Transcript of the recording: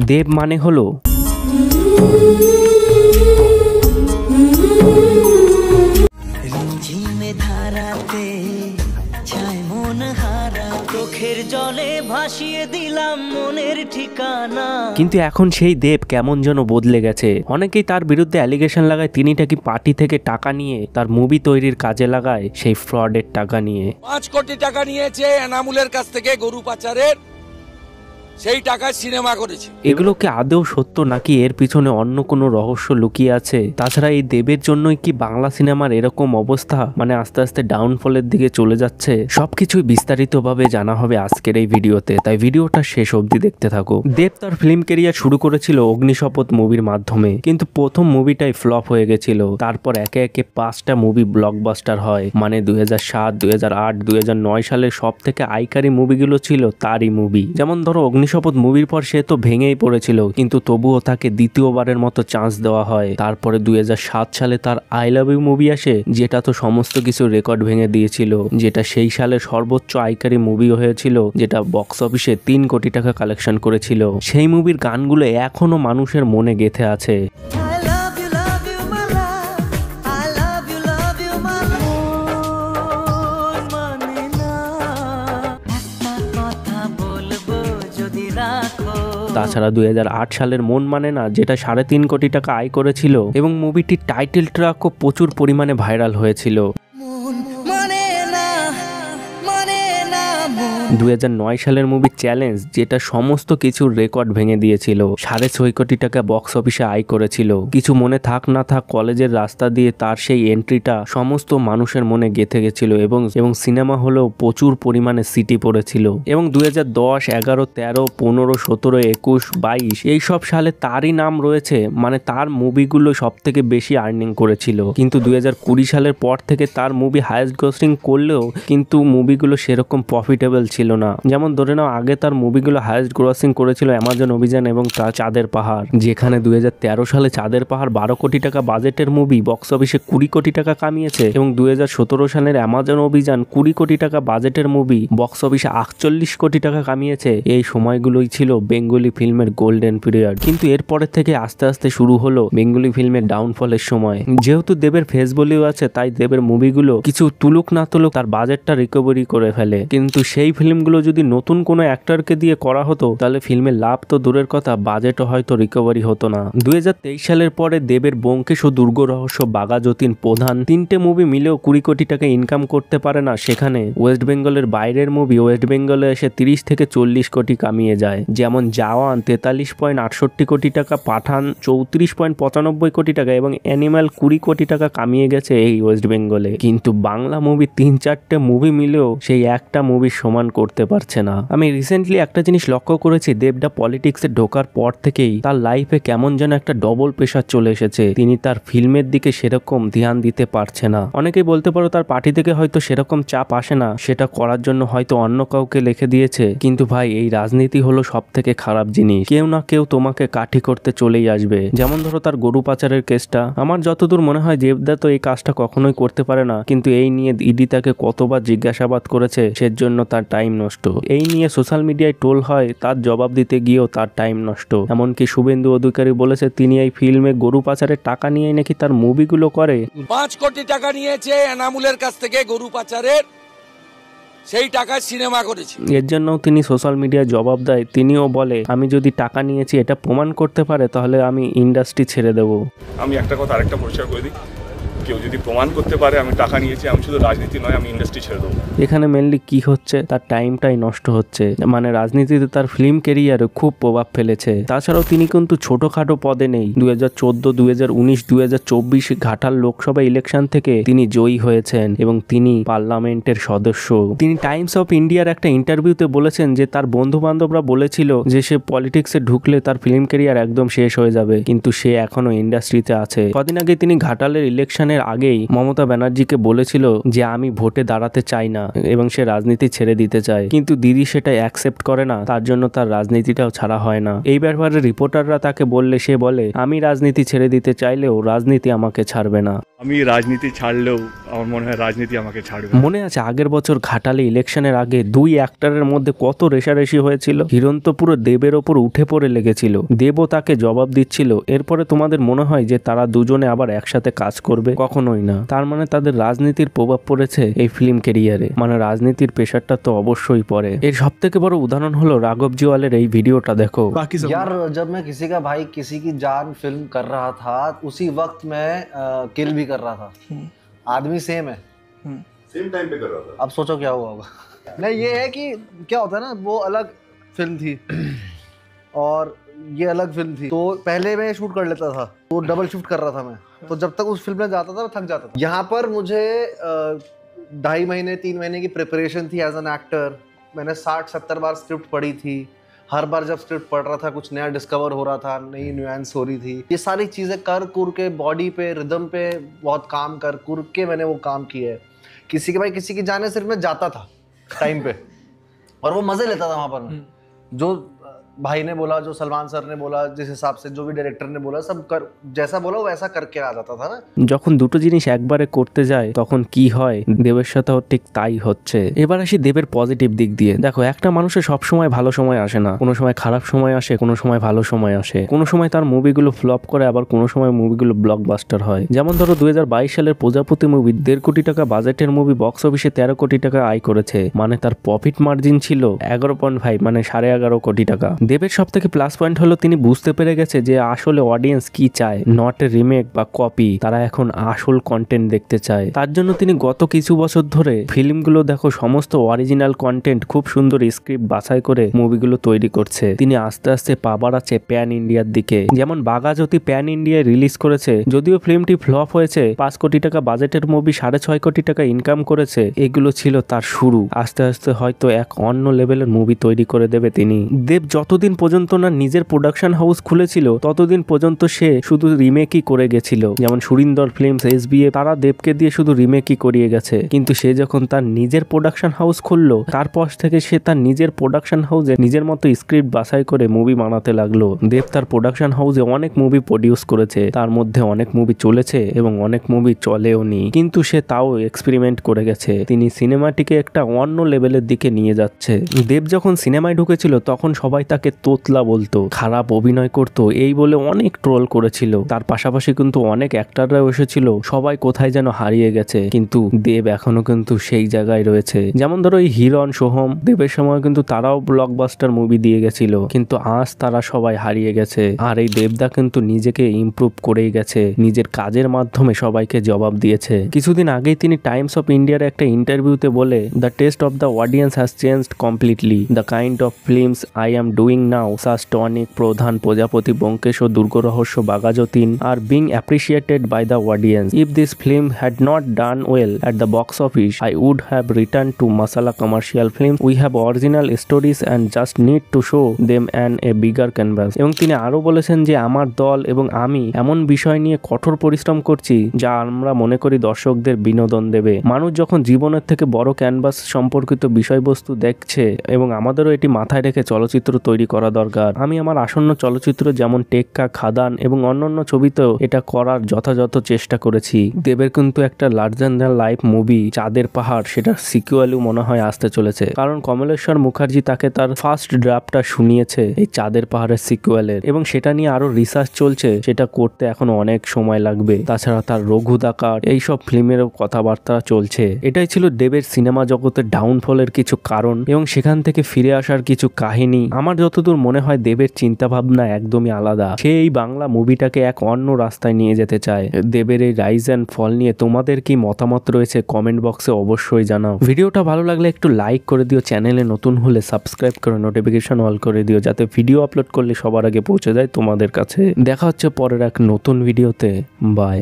দেব মানে হলো কিন্তু এখন সেই দেব কেমন যেন বদলে গেছে। অনেকেই তার বিরুদ্ধে অ্যালিগেশন লাগায় তিনি নাকি পার্টি থেকে টাকা নিয়ে তার মুভি তৈরির কাজে লাগায়, সেই ফ্রডের টাকা নিয়ে। 5 কোটি টাকা নিয়েছে এনামুলের কাছ থেকে গরু পাচারের, সেই টাকা সিনেমা করেছে। এগুলো কি আদৌ সত্য নাকি এর পিছনে অন্য কোনো রহস্য লুকিয়ে আছে? তাছাড়া এই দেবের জন্যই কি বাংলা সিনেমার এরকম অবস্থা, মানে আস্তে আস্তে ডাউনফলের দিকে চলে যাচ্ছে? সবকিছুই বিস্তারিতভাবে জানা হবে আজকের এই ভিডিওতে, তাই ভিডিওটা শেষ অবধি দেখতে থাকো। দেব তার ফিল্ম ক্যারিয়ার শুরু করেছিল অগ্নিশপথ মুভির মাধ্যমে, কিন্তু প্রথম মুভিটাই ফ্লপ হয়ে গেছিল। তারপর একে একে 5টা মুভি ব্লকবাস্টার হয়, মানে 2007, 2008, 2009 সালের সব থেকে আইকারি মুভিগুলো ছিল তারই মুভি। যেমন ধরো শপথ মুভির পর সে তো ভেঙেই পড়েছিল, কিন্তু তবুও তাকে দ্বিতীয়বারের মতো চান্স দেওয়া হয়। তারপরে 2007 সালে তার আই লাভ ইউ মুভি আসে, যেটা তো সমস্ত কিছু রেকর্ড ভেঙে দিয়েছিল, যেটা সেই সালের সর্বোচ্চ আইকারি মুভিও হয়েছিল, যেটা বক্স অফিসে 3 কোটি টাকা কালেকশন করেছিল। সেই মুভির গানগুলো এখনো মানুষের মনে গেঁথে আছে। তাছাড়া 2008 সালের মন মানে না, যেটা 3.5 কোটি টাকা আয় করেছিল এবং মুভিটির টাইটেল ট্র্যাকও প্রচুর পরিমাণে ভাইরাল হয়েছিল। 2009 সালের মুভি চ্যালেঞ্জ, যেটা সমস্ত কিছুর রেকর্ড ভেঙে দিয়েছিল, 6.5 কোটি টাকা বক্স অফিসে আয় করেছিল। কিছু মনে থাক না থাক কলেজের রাস্তা দিয়ে তার সেই এন্ট্রিটা সমস্ত মানুষের মনে গেঁথে গেছিল এবং সিনেমা হলেও প্রচুর পরিমাণে সিটি পড়েছিল। এবং 2010, 11, 13, 15, 17, 21, 22 এই সব সালে তারই নাম রয়েছে, মানে তার মুভিগুলো সব থেকে বেশি আর্নিং করেছিল। কিন্তু 2020 সালের পর থেকে তার মুভি হাইয়েস্ট গ্রসিং করলেও কিন্তু মুভিগুলো সেরকম প্রফিটেবল ছিল না। যেমন ধরে নাও আগে তার মুভিগুলো হাইয়েস্ট গ্রসিং করেছিল অ্যামাজন অভিযান এবং চাঁদের পাহাড়, যেখানে 2013 সালে চাঁদের পাহাড় 12 কোটি টাকা বাজেটের মুভি বক্স অফিসে 20 কোটি টাকা কামিয়েছে, এবং 2017 সালের অ্যামাজন অভিযান 20 কোটি টাকা বাজেটের মুভি বক্স অফিসে 48 কোটি টাকা কামিয়েছে। এই সময়গুলোই ছিল বেঙ্গলি ফিল্মের গোল্ডেন পিরিয়ড। কিন্তু এরপরে থেকে আস্তে আস্তে শুরু হলো বেঙ্গলি ফিল্মের ডাউনফলের সময়। যেহেতু দেবের ফেস ভ্যালু আছে, তাই দেবের মুভিগুলো কিছু তুলুক না তুলুক তার বাজেটটা রিকভারি করে ফেলে। কিন্তু সেই ফিল্মগুলো যদি নতুন কোনো অ্যাক্টরকে দিয়ে করা হতো, তাহলে ফিল্মের লাভ তো দূরের কথা, বাজেটও হয়তো রিকভারি হতো না। 2023 সালের পরে দেবের ব্যোমকেশ ও দুর্গ রহস্য, বাঘা যতীন, প্রধান 3টে মুভি মিলেও 20 কোটি টাকা ইনকাম করতে পারে না। সেখানে ওয়েস্ট বেঙ্গলের বাইরের মুভি ওয়েস্ট বেঙ্গলে এসে 30 থেকে 40 কোটি কামিয়ে যায়। যেমন জওয়ান 43.68 কোটি টাকা, পাঠান 34.95 কোটি টাকা এবং অ্যানিমাল 20 কোটি টাকা কামিয়ে গেছে এই ওয়েস্ট বেঙ্গলে। কিন্তু বাংলা মুভি 3-4টে মুভি মিলেও সেই একটা মুভির সমান করতে পারছে না। আমি রিসেন্টলি একটা জিনিস লক্ষ্য করেছি, দেবদা পলিটিক্সে ঢোকার পর থেকেই তার লাইফে কেমন যেন একটা ডবল প্রেশার চলে এসেছে। তিনি তার ফিল্মের দিকে সেরকম ধ্যান দিতে পারছে না। অনেকেই বলতে পারো তার পার্টি থেকে হয়তো সেরকম চাপ আসে না, সেটা করার জন্য হয়তো অন্য কাউকে লিখে দিয়েছে। কিন্তু ভাই, এই রাজনীতি হলো সব থেকে খারাপ জিনিস। কেউ না কেউ তোমাকে কাঠি করতে চলেই আসবে। যেমন ধরো তার গরু পাচারের কেসটা, আমার যতদূর মনে হয় দেবদা তো এই কাজটা কখনোই করতে পারে না, কিন্তু এই নিয়ে ইডি তাকে কতবার জিজ্ঞাসাবাদ করেছে, সেজন্য তার টাইম নষ্ট। এই নিয়ে সোশ্যাল মিডিয়ায় টোল হয়, তার জবাব দিতে গিয়েও তার টাইম নষ্ট। এমনকি শুভেন্দু অধিকারী বলেছে তিনি এই ফিল্মে গরু পাচারের টাকা নিয়ে নাকি তার মুভিগুলো করে। 5 কোটি টাকা নিয়েছে এনামুলের কাছ থেকে গরু পাচারের, সেই টাকা সিনেমা করেছে। এর জন্য তিনি সোশ্যাল মিডিয়ায় জবাব দেয়। তিনিও বলে আমি যদি টাকা নিয়েছি এটা প্রমাণ করতে পারে, তাহলে আমি ইন্ডাস্ট্রি ছেড়ে দেবো। আমি একটা কথা আরেকটা পরিষ্কার করে দিই, কেউ যদি প্রমাণ করতে পারে আমি টাকা নিয়েছি, আমি শুধু রাজনীতি নয়, আমি ইন্ডাস্ট্রি ছেড়ে দেবো। এখানে মেনলি কি হচ্ছে, তার টাইমটাই নষ্ট হচ্ছে। মানে রাজনীতিতে তার ফিল্ম ক্যারিয়ারে খুব প্রভাব ফেলেছে। তাছাড়াও তিনি কিন্তু ছোটখাটো পদে নেই। 2014, 2019, 2024 ঘাটাল লোকসভা ইলেকশন থেকে তিনি জয়ী হয়েছেন এবং তিনি পার্লামেন্টের সদস্য। তিনি টাইমস অফ ইন্ডিয়ার একটা ইন্টারভিউতে বলেছেন যে তার বন্ধু বান্ধবরা বলেছিল যে সে পলিটিক্সে ঢুকলে তার ফিল্ম ক্যারিয়ার একদম শেষ হয়ে যাবে, কিন্তু সে এখনো ইন্ডাস্ট্রিতে আছে। কদিন আগে তিনি ঘাটালের ইলেকশনের ইলেকশনের আগেই মমতা ব্যানার্জিকে বলেছিল যে আমি ভোটে দাঁড়াতে চাই না এবং সে রাজনীতি ছেড়ে দিতে চায়, কিন্তু দিদি সেটা অ্যাকসেপ্ট করে না, তার জন্য তার রাজনীতিটাও ছাড়া হয় না। এই ব্যাপারে রিপোর্টাররা তাকে বললে সে বলে আমি রাজনীতি ছেড়ে দিতে চাইলেও রাজনীতি আমাকে ছাড়বে না। আমি রাজনীতি ছাড়লেও আমার মনে হয় রাজনীতি আমাকে ছাড়বে। মনে আছে আগের বছর ঘাটালে ইলেকশনের আগে দুই অ্যাক্টরের মধ্যে কত রেষারেষি হয়েছিল, হিরণ তো পুরো দেবের ওপর উঠে পড়ে লেগেছিল, দেবও তাকে জবাব দিচ্ছিল। এরপরে তোমাদের মনে হয় যে তারা দুজনে আবার একসাথে কাজ করবে? কখনোই না। তার মানে তাদের রাজনীতির প্রভাব পড়েছে এই ফিল্ম ক্যারিয়ারে, মানে রাজনীতির প্রেশারটা তো অবশ্যই পড়ে। এর সব থেকে বড় উদাহরণ হলো রাঘব জিওয়ালের এই ভিডিওটা দেখো। यार जब मैं किसी का भाई किसी की जान फिल्म कर रहा था उसी वक्त मैं किल भी कर रहा था। आदमी सेम है, सेम टाइम पे कर रहा था। अब सोचो क्या हुआ होगा। नहीं ये है कि क्या होता है ना, वो अलग फिल्म थी और ये अलग फिल्म थी, तो पहले मैं शूट कर लेता था, तो डबल शिफ्ट कर रहा था मैं, तो जब तक उस फिल्म में जाता था मैं थक जाता था। यहाँ पर मुझे 2.5 महीने 3 महीने की प्रिपरेशन थी एज एन एक्टर। मैंने 60-70 बार स्क्रिप्ट पढ़ी थी। हर बार जब स्क्रिप्ट पढ़ रहा था कुछ नया डिस्कवर हो रहा था, नई न्यूएंस हो रही थी। ये सारी चीज़ें कर कुर के बॉडी पे रिदम पे बहुत काम कर कुर के मैंने वो काम किया है। किसी के भाई किसी की जाने सिर्फ मैं जाता था टाइम पे और वो मज़े लेता था वहाँ पर मैं। जो भाई ने बोला, जो सलमान सर ने बोला, जिस हिसाब से जो भी डायरेक्टर ने बोला, सब कर जैसा बोला वैसा करके आ जाता था ना। যখন দুটো জিনিস একবারে করতে যায় তখন কি হয়, দেবের সাথেও ঠিক তাই হচ্ছে। এবার আসি দেবের পজিটিভ দিক দিয়ে। দেখো একটা মানুষের সব সময় ভালো সময় আসে না, কোনো সময় খারাপ সময় আসে, কোনো সময় ভালো সময় আসে, কোনো সময় তার মুভিগুলো ফ্লপ করে, আবার কোনো সময় মুভিগুলো ব্লকবাস্টার হয়। যেমন ধরো 2022 সালের প্রজাপতি মুভি 1.5 কোটি টাকা বাজেটের মুভি বক্স অফিসে 13 কোটি টাকা আয় করেছে, মানে তার প্রফিট মার্জিন ছিল 11.5 মানে 11.5 কোটি টাকা। দেবের সব থেকে প্লাস পয়েন্ট হলো তিনি বুঝতে পেরে গেছে যে আসলে অডিয়েন্স কি চায়, নট এ রিমেক বা কপি, তারা এখন আসল কন্টেন্ট দেখতে চায়। তার জন্য তিনি গত কিছু বছর ধরে ফিল্মগুলো দেখো সমস্ত অরিজিনাল কন্টেন্ট খুব সুন্দর স্ক্রিপ্ট বাছাই করে মুভিগুলো তৈরি করছে। তিনি আস্তে আস্তে পা বাড়াচ্ছে প্যান ইন্ডিয়ার দিকে। যেমন বাঘাযতীন প্যান ইন্ডিয়ায় রিলিজ করেছে, যদিও ফিল্মটি ফ্লপ হয়েছে, 5 কোটি টাকা বাজেটের মুভি 6.5 কোটি টাকা ইনকাম করেছে। এগুলো ছিল তার শুরু। আস্তে আস্তে হয়তো এক অন্য লেভেলের মুভি তৈরি করে দেবে তিনি। দেব যতদিন পর্যন্ত না নিজের প্রোডাকশন হাউস খুলেছিল ততদিন পর্যন্ত সে শুধু রিমেকই করে গেছিল। যেমন সুরিন্দর ফিল্মস, এসবিএ, তারা দেবকে দিয়ে শুধু রিমেকই করিয়ে গেছে। কিন্তু সে যখন তার নিজের প্রোডাকশন হাউস খুললো তারপর থেকে সে তার নিজের প্রোডাকশন হাউসে নিজের মতো স্ক্রিপ্ট বাছাই করে মুভি বানাতে লাগলো। দেব তার প্রোডাকশন হাউসে অনেক মুভি প্রডিউস করেছে, তার মধ্যে অনেক মুভি চলেছে এবং অনেক মুভি চলেও নি, কিন্তু সে তাও এক্সপেরিমেন্ট করে গেছে। তিনি সিনেমাটিকে একটা অন্য লেভেলের দিকে নিয়ে যাচ্ছে। দেব যখন সিনেমায় ঢুকেছিল তখন সবাই তাকে তোতলা বলতো, খারাপ অভিনয় করতো, এই বলে অনেক ট্রোল করেছিল। তার পাশাপাশি কিন্তু অনেক অ্যাক্টররাও এসেছিল, সবাই কোথায় যেন হারিয়ে গেছে, কিন্তু দেব এখনো কিন্তু সেই জায়গায় রয়েছে। যেমন ধরো এই হিরণ, সোহম, দেবের সময় কিন্তু তারাও ব্লকবাস্টার মুভি দিয়ে গেছিল, কিন্তু আজ তারা সবাই হারিয়ে গেছে। আর এই দেবদা কিন্তু নিজেকে ইমপ্রুভ করেই গেছে, নিজের কাজের মাধ্যমে সবাইকে জবাব দিয়েছে। কিছুদিন আগেই তিনি টাইমস অফ ইন্ডিয়ার একটা ইন্টারভিউতে বলে, the test of the audience has changed completely, the kind of films I am doing now such tonic, প্রধান, প্রজাপতি, ব্যোমকেশ ও দুর্গরহস্য, বাঘাযতীন আর being appreciated by the audience. If this film had not done well at the box office, I would have returned to masala commercial films. We have original stories and just need to show them on a bigger canvas. এবং তিনি আরো বলেছেন যে আমার দল এবং আমি এমন বিষয় নিয়ে কঠোর পরিশ্রম করছি যা আমরা মনে করি দর্শকদের বিনোদন দেবে। মানুষ যখন জীবনের থেকে বড় ক্যানভাস সম্পর্কিত বিষয়বস্তু দেখছে এবং আমাদেরও এটি মাথায় রেখে চলচ্চিত্র তৈরি করা দরকার। আমি আমার আসন্ন চলচ্চিত্র যেমন টেক্কা, খাদান এবং অন্যান্য ছবিতেও এটা করার যথাযথ চেষ্টা করেছি। দেবের কিন্তু একটা লার্জার দ্যান লাইফ মুভি চাঁদের পাহাড়, সেটার সিকুয়েলও মনে হয় আসতে চলেছে, কারণ কমলেশ্বর মুখার্জি তাকে তার ফার্স্ট ড্রাফটটা শুনিয়েছে এই চাঁদের পাহাড়ের সিকুয়েলের, এবং সেটা নিয়ে আরো রিসার্চ চলছে, সেটা করতে এখনো অনেক সময় লাগবে। তাছাড়া তার রঘু ডাকাত এইসব ফিল্মেরও কথাবার্তা চলছে। এটাই ছিল দেবের সিনেমা জগতের ডাউনফলের কিছু কারণ এবং সেখান থেকে ফিরে আসার কিছু কাহিনী। আমার যতদূর মনে হয় দেবের চিন্তা ভাবনা একদমই আলাদা। সে এই বাংলা মুভিটাকে এক অন্য রাস্তায় নিয়ে যেতে চায়। দেবের এই রাইজ অ্যান্ড ফল নিয়ে তোমাদের কি মতামত রয়েছে কমেন্ট বক্সে অবশ্যই জানাও। ভিডিওটা ভালো লাগলে একটু লাইক করে দিও, চ্যানেলে নতুন হলে সাবস্ক্রাইব করে নোটিফিকেশন অল করে দিও, যাতে ভিডিও আপলোড করলে সবার আগে পৌঁছে যায় তোমাদের কাছে। দেখা হচ্ছে পরের এক নতুন ভিডিওতে। বাই।